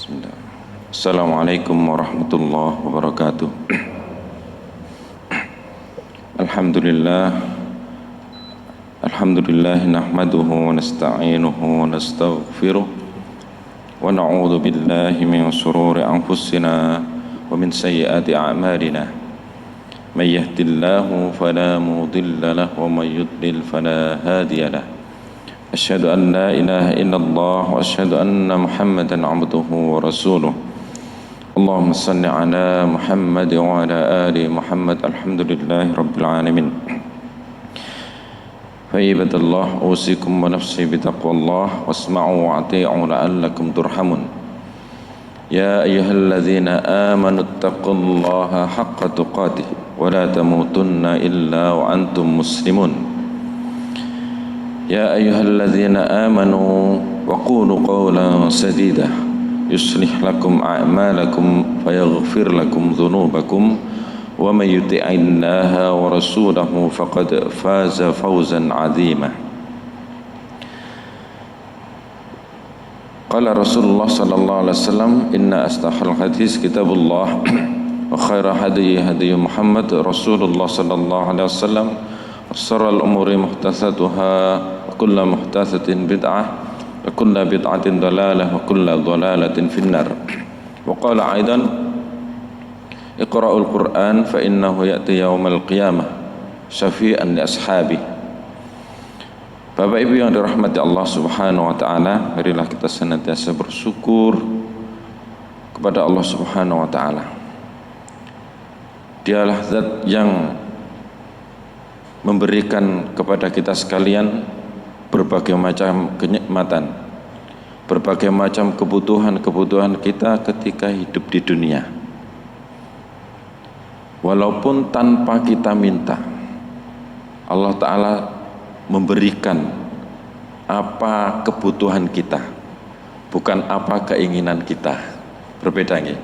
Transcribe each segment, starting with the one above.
Bismillah. Assalamualaikum warahmatullahi wabarakatuh. Alhamdulillah nahmaduhu wa nasta'inuhu wa nastaghfiruh wa na'udzu billahi min shururi anfusina wa min sayyiati a'malina. May yahdihillahu fala mudilla lahu wa may yudlil fala hadiya lahu. Asyhadu an la ilaha illallah wa asyhadu anna Muhammadan 'abduhu wa rasuluh. Allahumma salli ala Muhammad wa ala ali Muhammad. Alhamdulillahi rabbil alamin. Fa ibadallah usikum wa nafsi bitaqwallah wasma'u wa ati'u la'allakum turhamun. Ya ayyuhalladzina amanu taqullaha haqqa tuqatih wa la tamutunna illa wa antum muslimun. Ya ayyuhalladzina amanu wa qulu qawlan sadida yuslih lakum a'malakum fayaghfir lakum dhunubakum wa may yuti'illaha wa rasulahu faqad faza fawzan 'azima. Qala Rasulullah sallallahu alaihi wasallam, inna asdaqal hadis kitabullah wa khairal hadi hadi Muhammad Rasulullah sallallahu alaihi wasallam. Syarrul umuri muhdatsatuha wa kullu muhdatsatin bid'ah wa kullu bid'atin dalalah wa kullu dalalatin finnar. Wa qala aidan iqra'ul Qur'an fa innahu ya'ti yaumal qiyamah syafi'an li ashabi. Bapak Ibu yang dirahmati Allah Subhanahu wa taala, marilah kita senantiasa bersyukur kepada Allah Subhanahu wa taala. Dialah zat yang memberikan kepada kita sekalian berbagai macam kenikmatan, berbagai macam kebutuhan-kebutuhan kita ketika hidup di dunia. Walaupun tanpa kita minta, Allah Ta'ala memberikan apa kebutuhan kita, bukan apa keinginan kita. Berbeda nggih?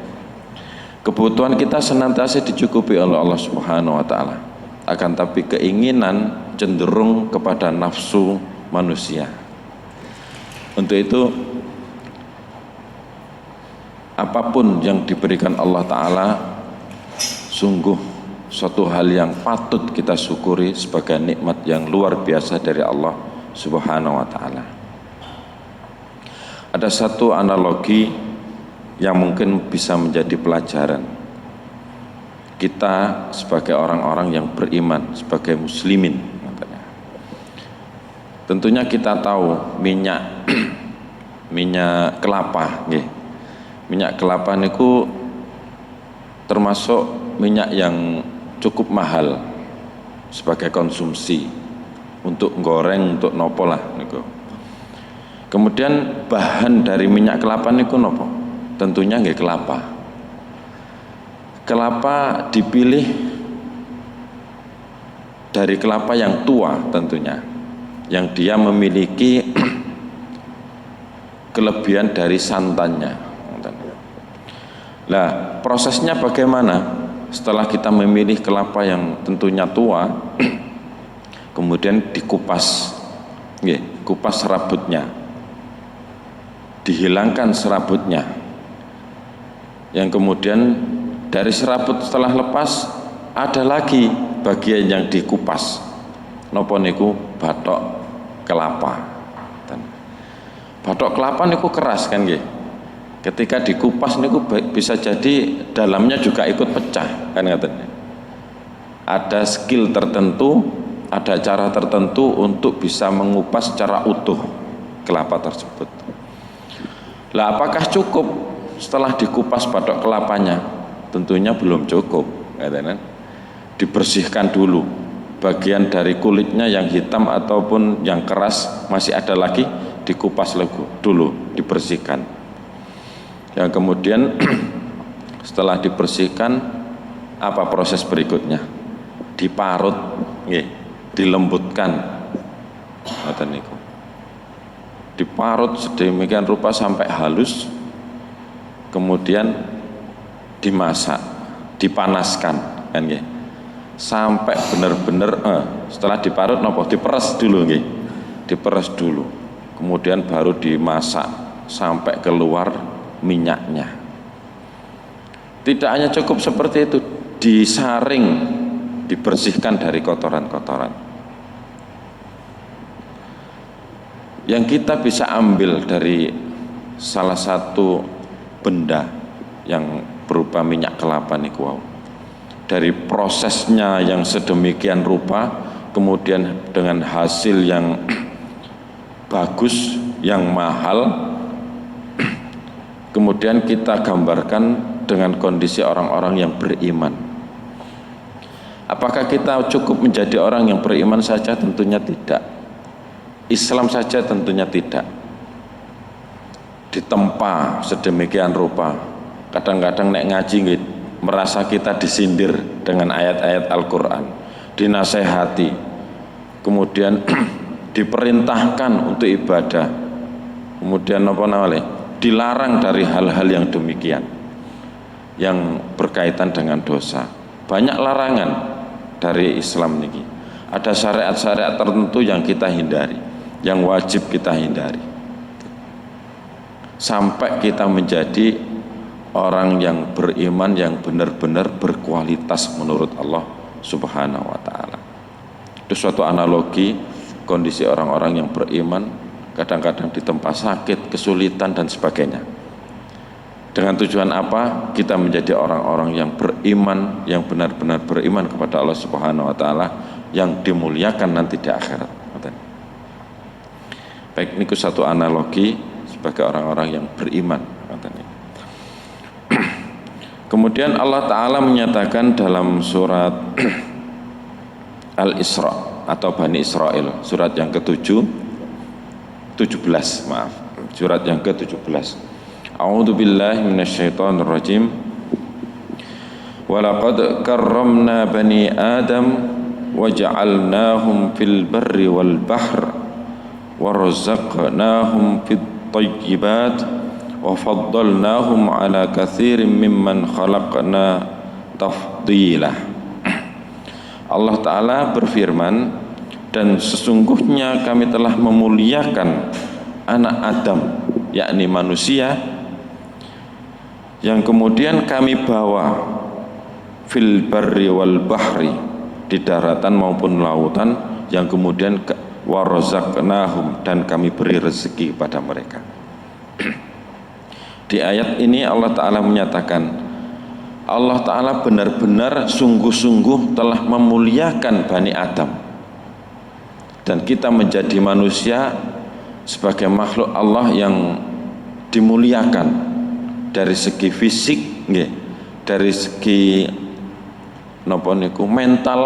Kebutuhan kita senantiasa dicukupi oleh Allah Subhanahu wa taala. Akan tapi keinginan cenderung kepada nafsu manusia. Untuk itu apapun yang diberikan Allah Ta'ala sungguh suatu hal yang patut kita syukuri sebagai nikmat yang luar biasa dari Allah Subhanahu wa Ta'ala. Ada satu analogi yang mungkin bisa menjadi pelajaran kita sebagai orang-orang yang beriman, sebagai muslimin. Tentunya kita tahu minyak kelapa, nggih. Minyak kelapa niku termasuk minyak yang cukup mahal sebagai konsumsi untuk goreng, untuk nopo lah niku. Kemudian bahan dari minyak kelapa niku nopo? Tentunya nggih kelapa. Kelapa dipilih dari kelapa yang tua tentunya, yang dia memiliki kelebihan dari santannya. Nah, prosesnya bagaimana? Setelah kita memilih kelapa yang tentunya tua, kemudian dikupas, kupas serabutnya, dihilangkan serabutnya, yang kemudian dari serabut setelah lepas ada lagi bagian yang dikupas. Napa niku? Bathok kelapa. Bathok kelapa niku keras kan nggih. Ketika dikupas niku bisa jadi dalamnya juga ikut pecah kan ngaten. Ada skill tertentu, ada cara tertentu untuk bisa mengupas secara utuh kelapa tersebut. Lah apakah cukup setelah dikupas bathok kelapanya? Tentunya belum cukup, dibersihkan dulu bagian dari kulitnya yang hitam ataupun yang keras masih ada lagi, dikupas dulu, dibersihkan. Yang kemudian setelah dibersihkan, apa proses berikutnya? Diparut, dilembutkan, diparut sedemikian rupa sampai halus, kemudian dimasak, dipanaskan kan nggih. Sampai benar-benar setelah diparut napa diperes dulu nggih. Diperes dulu. Kemudian baru dimasak sampai keluar minyaknya. Tidak hanya cukup seperti itu, disaring, dibersihkan dari kotoran-kotoran. Yang kita bisa ambil dari salah satu benda yang berupa minyak kelapa niku, dari prosesnya yang sedemikian rupa, kemudian dengan hasil yang bagus, yang mahal, kemudian kita gambarkan dengan kondisi orang-orang yang beriman. Apakah kita cukup menjadi orang yang beriman saja? Tentunya tidak. Islam saja tentunya tidak. Ditempa sedemikian rupa. Kadang-kadang nek ngaji gitu, merasa kita disindir dengan ayat-ayat Al-Quran, dinasehati, kemudian diperintahkan untuk ibadah, kemudian apa namanya, dilarang dari hal-hal yang demikian yang berkaitan dengan dosa. Banyak larangan dari Islam niki. Ada syariat-syariat tertentu yang kita hindari, yang wajib kita hindari, sampai kita menjadi orang yang beriman yang benar-benar berkualitas menurut Allah Subhanahu wa ta'ala. Itu suatu analogi kondisi orang-orang yang beriman kadang-kadang ditempa sakit, kesulitan dan sebagainya. Dengan tujuan apa? Kita menjadi orang-orang yang beriman, yang benar-benar beriman kepada Allah Subhanahu wa ta'ala, yang dimuliakan nanti di akhirat. Baik, ini satu analogi sebagai orang-orang yang beriman. Kemudian Allah Ta'ala menyatakan dalam surat Al-Isra atau Bani Israel, surat yang ke-17, surat yang ke-17. A'udzu billahi minasyaitonir rajim. Walaqad karramna bani Adam waja'alnahum fil barri wal bahr warzaqnahum fit thayyibat wa faddalnahum ala katsirin mimman khalaqna tafdilah. Allah Ta'ala berfirman, dan sesungguhnya kami telah memuliakan anak Adam, yakni manusia, yang kemudian kami bawa fil barri wal bahri, di daratan maupun lautan, yang kemudian warzaqnahum, dan kami beri rezeki pada mereka. Di ayat ini Allah Ta'ala menyatakan, Allah Ta'ala benar-benar sungguh-sungguh telah memuliakan Bani Adam, dan kita menjadi manusia sebagai makhluk Allah yang dimuliakan dari segi fisik, dari segi mental,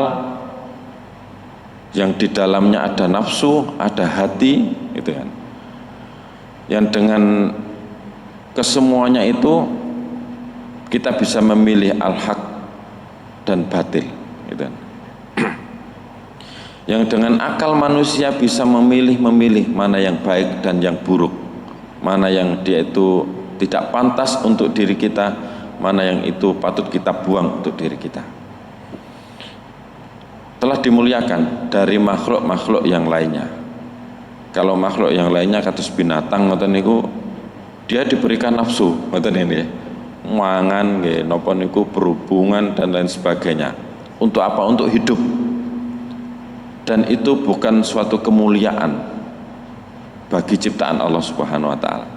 yang di dalamnya ada nafsu, ada hati, gitu kan, yang dengan kesemuanya itu kita bisa memilih al-haq dan batil, gitu. Yang dengan akal manusia bisa memilih mana yang baik dan yang buruk, mana yang dia itu tidak pantas untuk diri kita, mana yang itu patut kita buang untuk diri kita. Telah dimuliakan dari makhluk-makhluk yang lainnya. Kalau makhluk yang lainnya kados binatang ngoten niku, dia diberikan nafsu, ngoten ini, mangan nggih, napa niku berhubungan dan lain sebagainya. Untuk apa? Untuk hidup. Dan itu bukan suatu kemuliaan bagi ciptaan Allah Subhanahu wa ta'ala.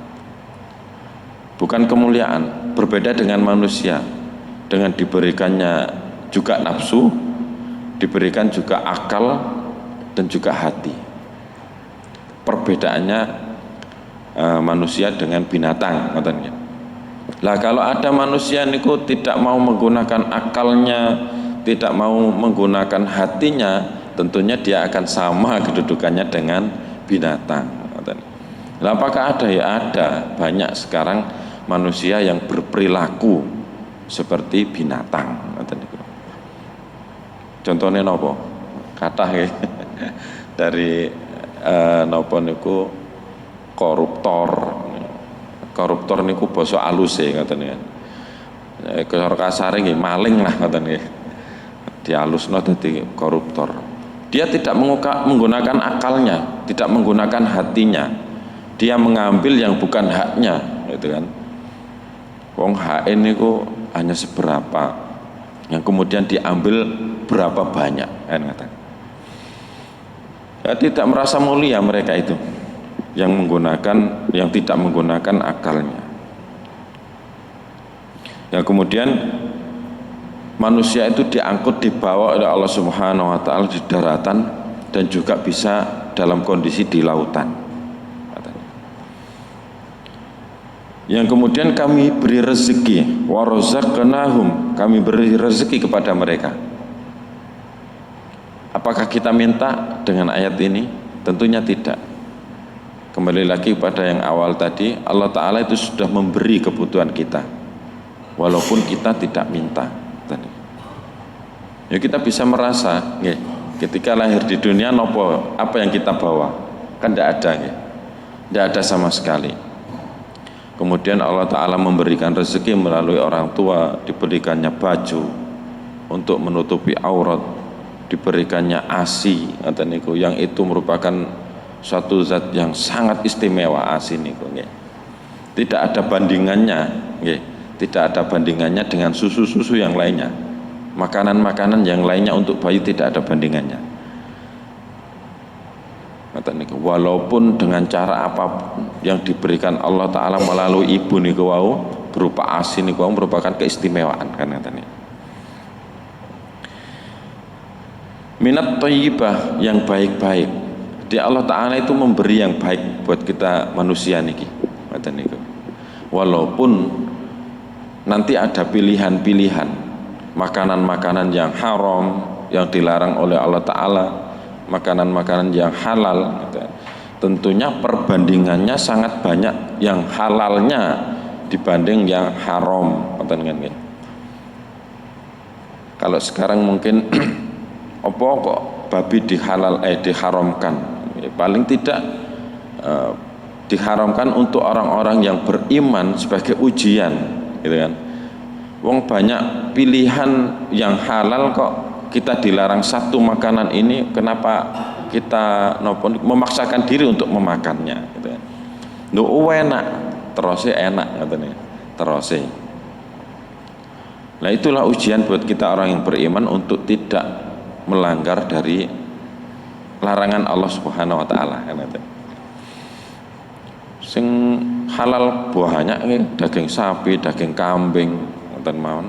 Bukan kemuliaan, berbeda dengan manusia, dengan diberikannya juga nafsu, diberikan juga akal dan juga hati. Perbedaannya manusia dengan binatang, katanya. Lah kalau ada manusia niku tidak mau menggunakan akalnya, tidak mau menggunakan hatinya, tentunya dia akan sama kedudukannya dengan binatang. Lah apakah ada? Ya ada. Banyak sekarang manusia yang berperilaku seperti binatang. Contohnya nopo? Kathah ya. Dari nopo niku koruptor niku basa alus e ngoten ya. Cara kasare nggih maling lah ngoten nggih. Dialusno dadi koruptor. Dia tidak menggunakan akalnya, tidak menggunakan hatinya. Dia mengambil yang bukan haknya, gitu kan. Wong hain niku hanya seberapa, yang kemudian diambil berapa banyak kan kata. Ya, tidak merasa mulia mereka itu yang tidak menggunakan akalnya. Yang kemudian manusia itu diangkut, dibawa oleh Allah Subhanahu wa taala di daratan dan juga bisa dalam kondisi di lautan. Yang kemudian kami beri rezeki, wa razaqnahum, kami beri rezeki kepada mereka. Apakah kita minta dengan ayat ini? Tentunya tidak. Kembali lagi pada yang awal tadi, Allah Ta'ala itu sudah memberi kebutuhan kita walaupun kita tidak minta tadi. Ya, kita bisa merasa ketika lahir di dunia apa yang kita bawa? Kan tidak ada, tidak ada sama sekali. Kemudian Allah Ta'ala memberikan rezeki melalui orang tua, diberikannya baju untuk menutupi aurat, diberikannya ASI, yang itu merupakan suatu zat yang sangat istimewa. ASI niku, tidak ada bandingannya, tidak ada bandingannya dengan susu-susu yang lainnya, makanan-makanan yang lainnya untuk bayi tidak ada bandingannya. Walaupun dengan cara apapun yang diberikan Allah Ta'ala melalui ibu niku wau berupa ASI niku wau merupakan keistimewaan kan katanya. Minat thayyibah, yang baik-baik. Di Allah Ta'ala itu memberi yang baik buat kita manusia niki. Walaupun nanti ada pilihan-pilihan makanan-makanan yang haram yang dilarang oleh Allah Ta'ala, makanan-makanan yang halal, tentunya perbandingannya sangat banyak yang halalnya dibanding yang haram. Kalau sekarang mungkin apa kok babi diharamkan, paling tidak diharamkan untuk orang-orang yang beriman sebagai ujian, gitu kan. Wong banyak pilihan yang halal kok kita dilarang satu makanan ini, kenapa kita memaksakan diri untuk memakannya, gitu kan. Enak, terus enak katanya, terus. Nah, itulah ujian buat kita orang yang beriman untuk tidak melanggar dari larangan Allah Subhanahu wa taala kan. Sing halal banyak daging sapi, daging kambing, ngoten mawon.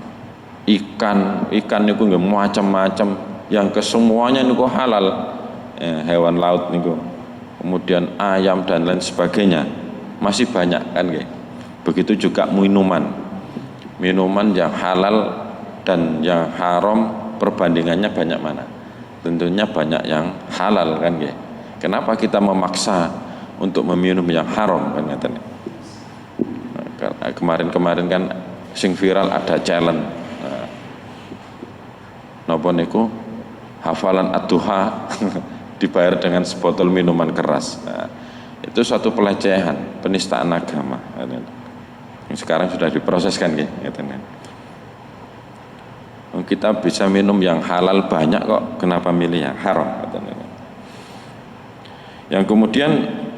Ikan niku nggih macam-macam, yang kesemuanya niku halal. Hewan laut niku. Kemudian ayam dan lain sebagainya. Masih banyak kan nggih. Begitu juga minuman. Minuman yang halal dan yang haram perbandingannya banyak mana? Tentunya banyak yang halal kan nggih. Kenapa kita memaksa untuk meminum yang haram kan katanya? Nah, kemarin kan sing viral ada challenge. Napa niku hafalan ad-duha dibayar dengan sebotol minuman keras. Nah, itu suatu pelecehan, penistaan agama. Yang sekarang sudah diproseskan nggih, ngeten. Kita bisa minum yang halal banyak kok, kenapa milih yang haram? Yang kemudian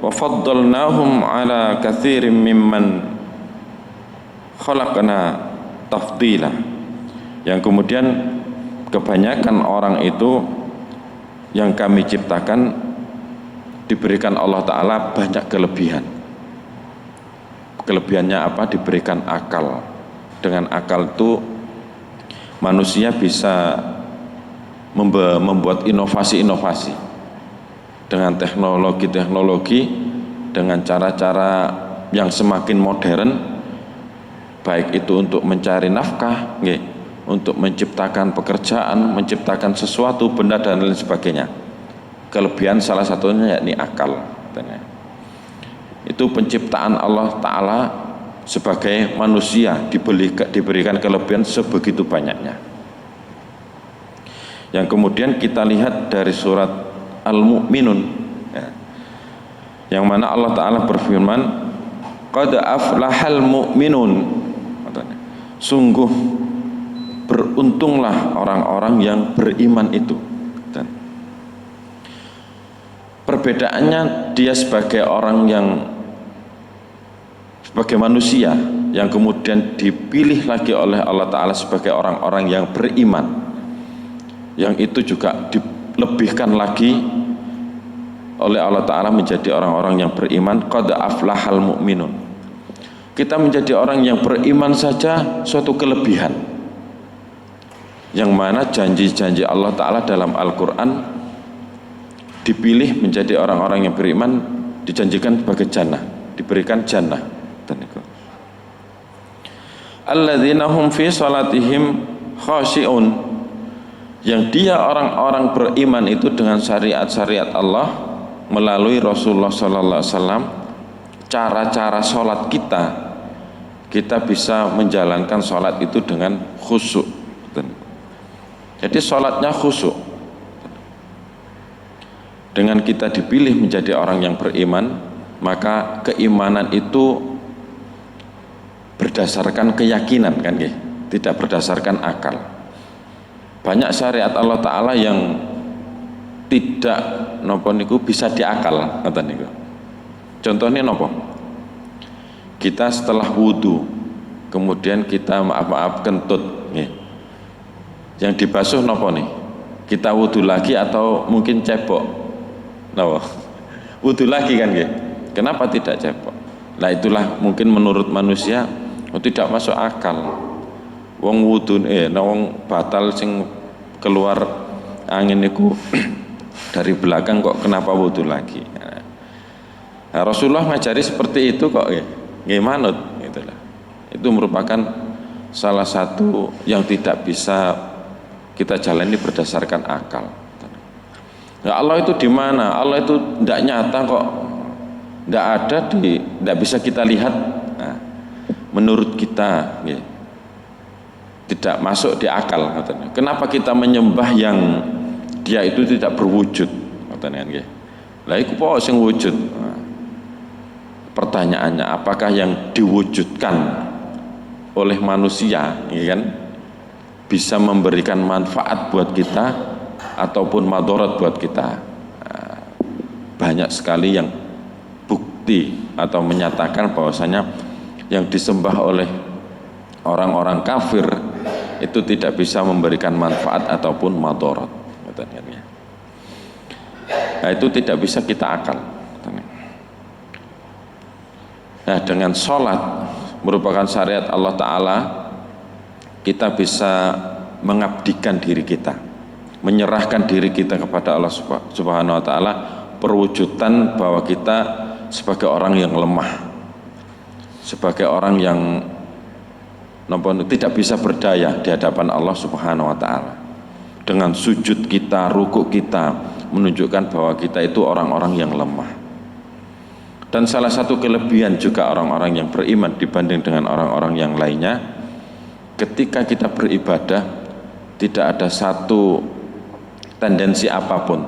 wa faddalnahum ala katsirin mimman khalaqna tafdila. Yang kemudian kebanyakan orang itu yang kami ciptakan diberikan Allah Ta'ala banyak kelebihan. Kelebihannya apa? Diberikan akal. Dengan akal itu manusia bisa membuat inovasi-inovasi dengan teknologi-teknologi, dengan cara-cara yang semakin modern, baik itu untuk mencari nafkah, untuk menciptakan pekerjaan, menciptakan sesuatu, benda dan lain sebagainya. Kelebihan salah satunya yakni akal. Itu penciptaan Allah Ta'ala sebagai manusia diberikan kelebihan sebegitu banyaknya. Yang kemudian kita lihat dari surat Al-Mu'minun, yang mana Allah Ta'ala berfirman, qad aflahal mu'minun, sungguh beruntunglah orang-orang yang beriman itu. Dan perbedaannya dia sebagai orang yang sebagai manusia yang kemudian dipilih lagi oleh Allah Ta'ala sebagai orang-orang yang beriman, yang itu juga dilebihkan lagi oleh Allah Ta'ala menjadi orang-orang yang beriman. Qad aflahal mu'minun. Kita menjadi orang yang beriman saja suatu kelebihan, yang mana janji-janji Allah Ta'ala dalam Al-Quran dipilih menjadi orang-orang yang beriman, dijanjikan sebagai jannah, diberikan jannah. Alladzina hum fi salatihim khashi'un, yang dia orang-orang beriman itu dengan syariat-syariat Allah melalui Rasulullah sallallahu alaihi wasallam, cara-cara sholat kita bisa menjalankan sholat itu dengan khusyuk. Jadi sholatnya khusyuk. Dengan kita dipilih menjadi orang yang beriman, maka keimanan itu berdasarkan keyakinan, kan, tidak berdasarkan akal. Banyak syariat Allah Ta'ala yang tidak nopo niku bisa diakal, kata niku. Contohnya nopo? Kita setelah wudhu, kemudian kita maaf kentut, yang dibasuh nopo nih? Kita wudhu lagi atau mungkin cebok? Nopo? Wudhu lagi, kan, kenapa tidak cebok? Nah, itulah mungkin menurut manusia tidak masuk akal. Wong wudhu wong batal sing keluar angin niku dari belakang kok kenapa wudhu lagi? Nah, Rasulullah ngajari seperti itu kok, nggih manut, itulah. Itu merupakan salah satu yang tidak bisa kita jalani berdasarkan akal. Nah, Allah itu di mana? Allah itu tidak nyata kok, tidak ada, tidak bisa kita lihat. Nah, menurut kita tidak masuk di akal, katanya. Kenapa kita menyembah yang dia itu tidak berwujud, katanya, lah iku apa sing wujud? Nah, pertanyaannya, apakah yang diwujudkan oleh manusia kan bisa memberikan manfaat buat kita ataupun madharat buat kita? Nah, banyak sekali yang bukti atau menyatakan bahwasanya yang disembah oleh orang-orang kafir itu tidak bisa memberikan manfaat ataupun madharat. Nah, itu tidak bisa kita akal. Nah, dengan sholat merupakan syariat Allah Ta'ala, kita bisa mengabdikan diri kita, menyerahkan diri kita kepada Allah Subhanahu Wa Ta'ala, perwujudan bahwa kita sebagai orang yang lemah, sebagai orang yang tidak bisa berdaya di hadapan Allah Subhanahu Wa Ta'ala. Dengan sujud kita, rukuk kita, menunjukkan bahwa kita itu orang-orang yang lemah. Dan salah satu kelebihan juga orang-orang yang beriman dibanding dengan orang-orang yang lainnya, ketika kita beribadah tidak ada satu tendensi apapun,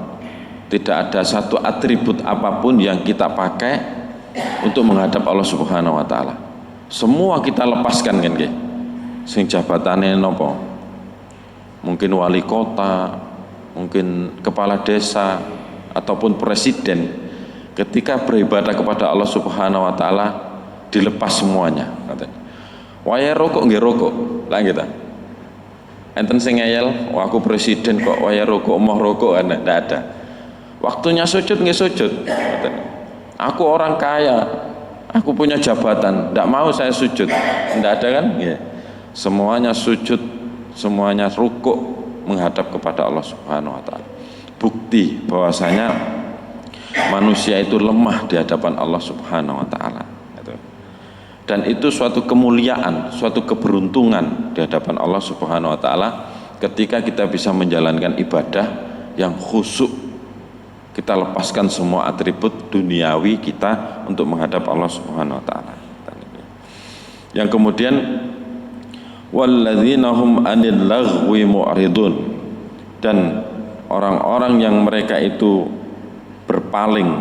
tidak ada satu atribut apapun yang kita pakai untuk menghadap Allah Subhanahu Wa Ta'ala. Semua kita lepaskan, kan, sing jabatannya nopo, mungkin wali kota, mungkin kepala desa ataupun presiden, ketika beribadah kepada Allah Subhanahu Wa Ta'ala dilepas semuanya. Waya rokok nggih rokok, lah kita. Enten sing ngeyel, aku presiden kok waya rokok, mau rokok, ndak ada. Waktunya sujud nggih sujud. Aku orang kaya, aku punya jabatan, ndak mau saya sujud, ndak ada, kan? Semuanya sujud, semuanya rukuk menghadap kepada Allah Subhanahu Wa Ta'ala. Bukti bahwasanya manusia itu lemah di hadapan Allah Subhanahu Wa Ta'ala. Dan itu suatu kemuliaan, suatu keberuntungan di hadapan Allah Subhanahu Wa Ta'ala ketika kita bisa menjalankan ibadah yang khusyuk. Kita lepaskan semua atribut duniawi kita untuk menghadap Allah Subhanahu Wa Ta'ala. Yang kemudian walladzina hum 'anil laghwi mu'ridun, dan orang-orang yang mereka itu berpaling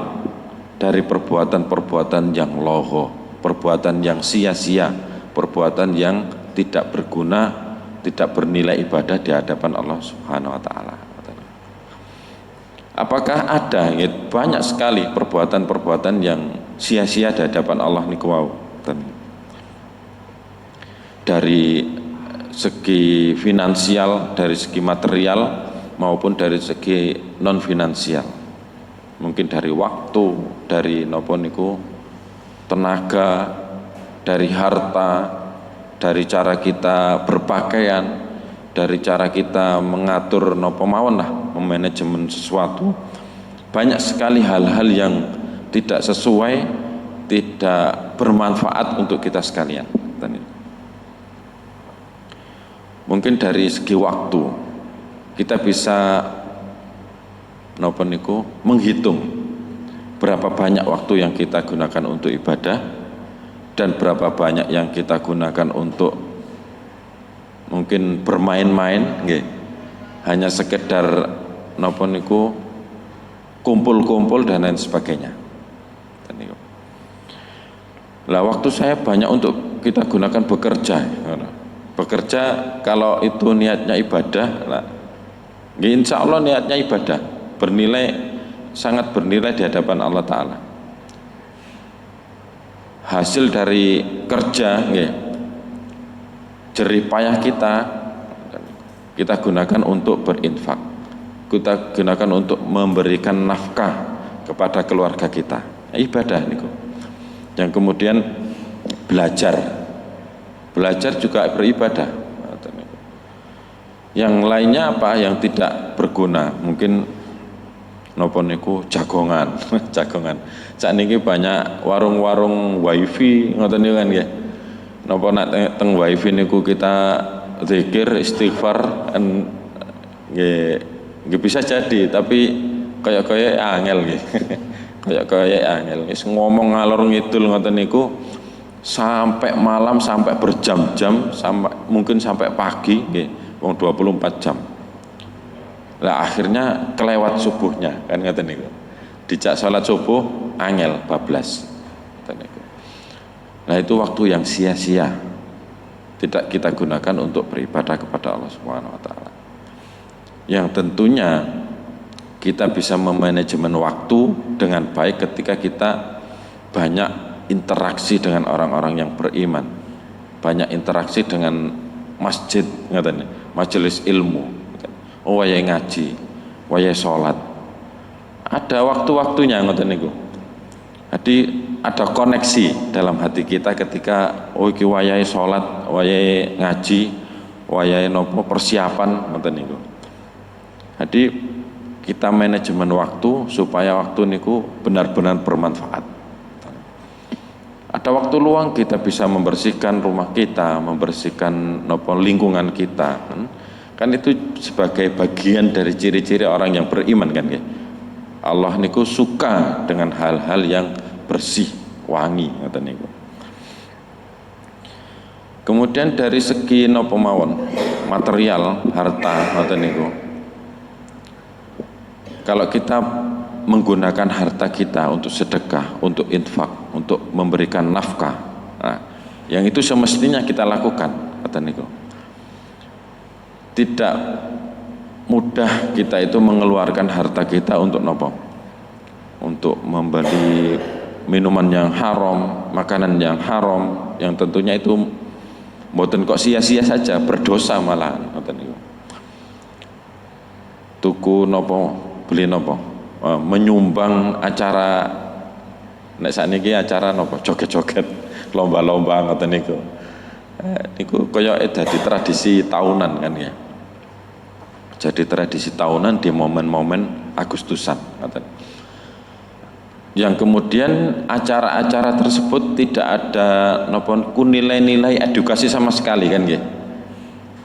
dari perbuatan-perbuatan yang logho, perbuatan yang sia-sia, perbuatan yang tidak berguna, tidak bernilai ibadah di hadapan Allah Subhanahu Wa Ta'ala. Apakah ada? Banyak sekali perbuatan-perbuatan yang sia-sia di hadapan Allah niku wau. dari segi finansial, dari segi material maupun dari segi non finansial. Mungkin dari waktu, dari napa niku tenaga, dari harta, dari cara kita berpakaian, dari cara kita mengatur napa mawon lah, memanajemen sesuatu. Banyak sekali hal-hal yang tidak sesuai, tidak bermanfaat untuk kita sekalian. Mungkin dari segi waktu kita bisa napa niku menghitung berapa banyak waktu yang kita gunakan untuk ibadah dan berapa banyak yang kita gunakan untuk mungkin bermain-main nggih. Hanya sekedar napa niku kumpul-kumpul dan lain sebagainya. Lah waktu saya banyak untuk kita gunakan bekerja. Bekerja kalau itu niatnya ibadah, lah, insya Allah niatnya ibadah, bernilai, sangat bernilai di hadapan Allah Ta'ala. Hasil dari kerja, jerih payah kita gunakan untuk berinfak, kita gunakan untuk memberikan nafkah kepada keluarga kita, ibadah niku. Yang kemudian belajar juga beribadah. Yang lainnya apa yang tidak berguna, mungkin napa niku jagongan. Jagongan sakniki banyak warung-warung wifi ngoten niku kan nggih. Napa nek teng wifi niku kita zikir istighfar nggih bisa jadi, tapi kaya angel nggih. Kaya angel wis ngomong ngalor ngidul ngoten niku sampai malam, sampai berjam-jam, sampai mungkin sampai pagi nggih, wong 24 jam. Lah akhirnya kelewat subuhnya kan ngoten niku. Dijak salat subuh angel bablas. Ngoten niku. Nah itu waktu yang sia-sia. Tidak kita gunakan untuk beribadah kepada Allah Subhanahu wa taala. Yang tentunya kita bisa memanajemen waktu dengan baik ketika kita banyak interaksi dengan orang-orang yang beriman, banyak interaksi dengan masjid, majelis ilmu, wayai ngaji, wayai sholat, ada waktu-waktunya ngoten niku. Jadi ada koneksi dalam hati kita ketika iki wayai sholat, wayai ngaji, wayai nopo persiapan ngoten niku. Jadi kita manajemen waktu supaya waktu niku benar-benar bermanfaat. Ada waktu luang kita bisa membersihkan rumah kita, membersihkan nopo lingkungan kita. Kan itu sebagai bagian dari ciri-ciri orang yang beriman kan ya. Allah niku suka dengan hal-hal yang bersih, wangi ngoten niku. Kemudian dari segi nopo mawon, material, harta ngoten niku. Kalau kita menggunakan harta kita untuk sedekah, untuk infak, untuk memberikan nafkah, nah, yang itu semestinya kita lakukan, kata niku. Tidak mudah kita itu mengeluarkan harta kita untuk nopo, untuk membeli minuman yang haram, makanan yang haram, yang tentunya itu mboten kok sia-sia saja, berdosa malah, kata niku. Tuku nopo, beli nopo, menyumbang acara nek sakniki acara nopo joget-joget lomba-lomba ngoten niku. Niku kaya dadi tradisi tahunan kan ya. Jadi tradisi tahunan di momen-momen Agustusan ngoten. Yang kemudian acara-acara tersebut tidak ada nopo nilai-nilai edukasi sama sekali kan nggih.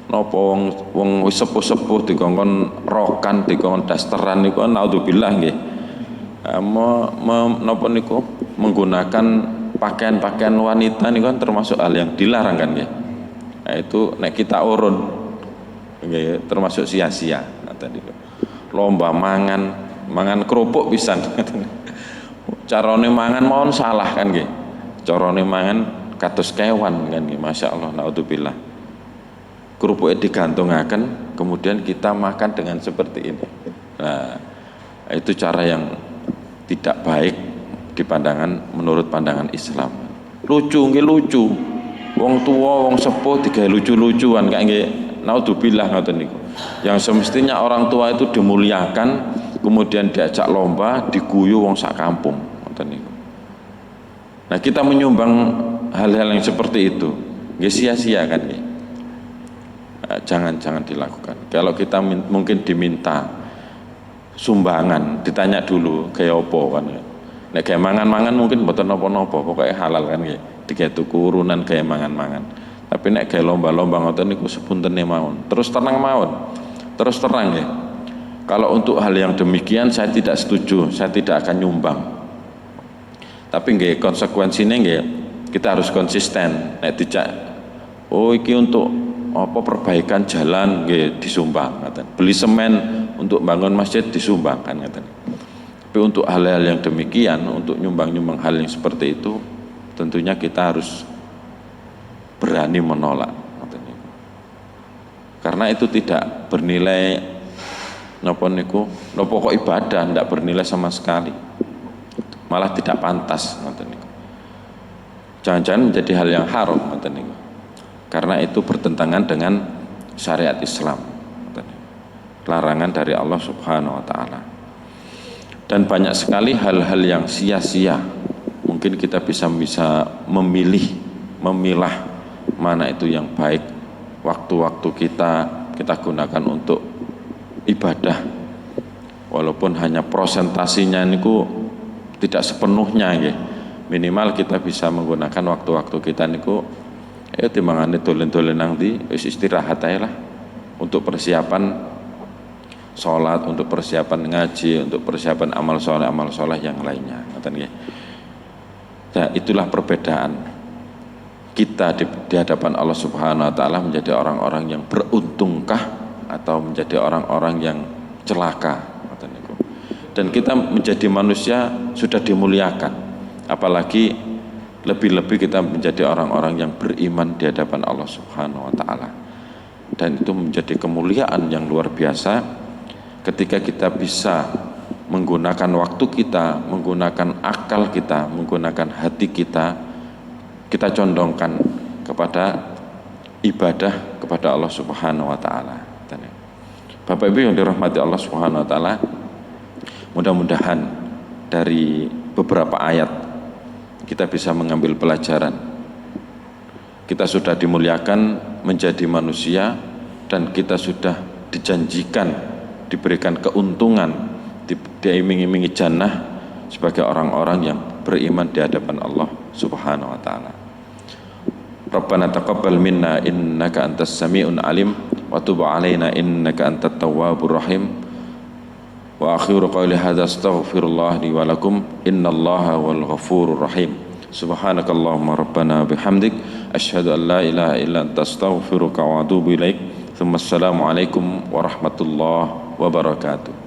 Napa wong wis sepuh-sepuh dikongkon rokan, dikongkon dasteran niku naudzubillah nggih. Napa niku menggunakan pakaian-pakaian wanita niku kan termasuk hal yang dilarang kan nggih. Nah itu nek kita urun nggih termasuk sia-sia tadi. Lomba mangan kerupuk pisan. Carane mangan mohon salah kan nggih. Carane mangan kados kewan kan nggih. Masyaallah naudzubillah. Kerupuknya digantungaken, kemudian kita makan dengan seperti ini. Nah, itu cara yang tidak baik di pandangan menurut pandangan Islam. Lucu, nggih lucu. Wong tua, wong sepuh digawe lucu-lucuan kayak nggih naudzubillah ngoten niku. Yang semestinya orang tua itu dimuliakan, kemudian diajak lomba, diguyu wong sak kampung ngoten niku. Nah, kita menyumbang hal-hal yang seperti itu, nggih sia-sia kan nggih. Jangan dilakukan. Kalau kita mungkin diminta sumbangan, ditanya dulu kayak opo kan. Nek kayak mangan-mangan mungkin mboten napa-napa, pokoknya halal kan nggih. Digawe tuku urunan kayak mangan-mangan. Tapi nek kayak lomba-lomba ngoten niku sepuntene mawon. Terus terang mawon. Terus terang ya. Kalau untuk hal yang demikian saya tidak setuju, saya tidak akan nyumbang. Tapi nggih konsekuensinya nggih kita harus konsisten. Nek dijak oh iki untuk apa perbaikan jalan nggih disumbang ngaten. Beli semen untuk bangun masjid disumbangkan ngaten. Tapi untuk hal-hal yang demikian, untuk nyumbang-nyumbang hal yang seperti itu, tentunya kita harus berani menolak. Karena itu tidak bernilai napa niku, napa kok ibadah tidak bernilai sama sekali. Malah tidak pantas ngoten niku. Jangan-jangan menjadi hal yang haram ngoten niku. Karena itu bertentangan dengan syariat Islam. Larangan dari Allah Subhanahu wa taala. Dan banyak sekali hal-hal yang sia-sia. Mungkin kita bisa memilah mana itu yang baik. Waktu-waktu kita gunakan untuk ibadah. Walaupun hanya prosentasinya niku tidak sepenuhnya ya. Minimal kita bisa menggunakan waktu-waktu kita niku timbangane dolen-dolen nang ndi wis istirahat ae lah. Untuk persiapan sholat, untuk persiapan ngaji, untuk persiapan amal soleh yang lainnya. Nah, itulah perbedaan kita di hadapan Allah Subhanahu wa taala menjadi orang-orang yang beruntungkah atau menjadi orang-orang yang celaka. Dan kita menjadi manusia sudah dimuliakan, apalagi lebih-lebih kita menjadi orang-orang yang beriman di hadapan Allah Subhanahu wa taala. Dan itu menjadi kemuliaan yang luar biasa ketika kita bisa menggunakan waktu kita, menggunakan akal kita, menggunakan hati kita condongkan kepada ibadah kepada Allah Subhanahu wa taala. Bapak Ibu yang dirahmati Allah Subhanahu wa taala, mudah-mudahan dari beberapa ayat kita bisa mengambil pelajaran. Kita sudah dimuliakan menjadi manusia dan kita sudah dijanjikan diberikan keuntungan, diiming-imingi jannah sebagai orang-orang yang beriman di hadapan Allah Subhanahu wa taala. Rabbana taqabbal minna innaka antas sami'un alim wa tub 'alaina innaka antat tawwabur rahim. Wa akhiru qawli hadza astaghfirullah li wa lakum innallaha wal ghafurur rahim. Subhanakallahumma rabbana bihamdik asyhadu an la ilaha illa anta astaghfiruka wa atubu ilaik. Assalamualaikum warahmatullahi wabarakatuh.